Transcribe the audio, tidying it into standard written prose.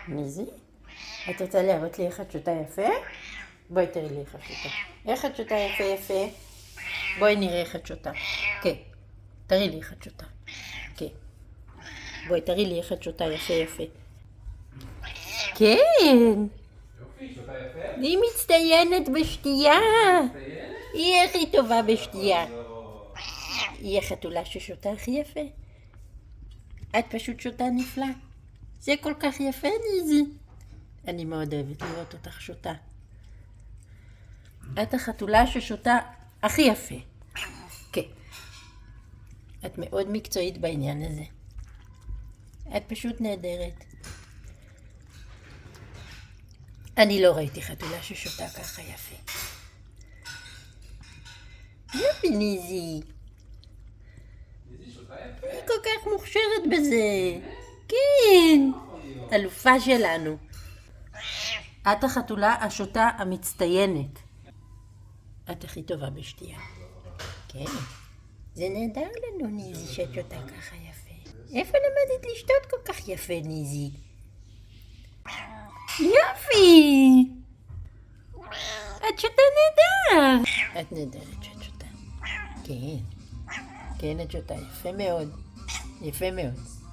מי זה? את רוצה להראות לי איך את שותה יפה? בואי תראי לי איך את שותה. איך את שותה יפה יפה? בואי נראה איך את שותה. כן. תראי לי איך את שותה. כן. בואי תראי לי איך את שותה יפה יפה. כן. יופי, שותה יפה. היא מצטיינת בשתייה. היא הכי טובה בשתייה. היא החתולה ששותה הכי יפה. את פשוט שותה נפלא. זה כל כך יפה, ניזי. אני מאוד אוהבת לראות אותך שותה. את החתולה ששותה הכי יפה. כן. את מאוד מקצועית בעניין הזה. את פשוט נהדרת. אני לא ראיתי חתולה ששותה ככה יפה. יופי, ניזי. ניזי שותה יפה. היא כל כך מוכשרת בזה. כן. אלופה שלנו. את החתולה השותה המצטיינת. את הכי טובה בשתייה. כן. זה נהדר לנו, ניזי, שאת שותה ככה יפה. איפה למדת לשתות כל כך יפה, ניזי? יופי! את שותה נהדר! את נהדרת שאת שותה. כן. כן, את שותה יפה מאוד. יפה מאוד.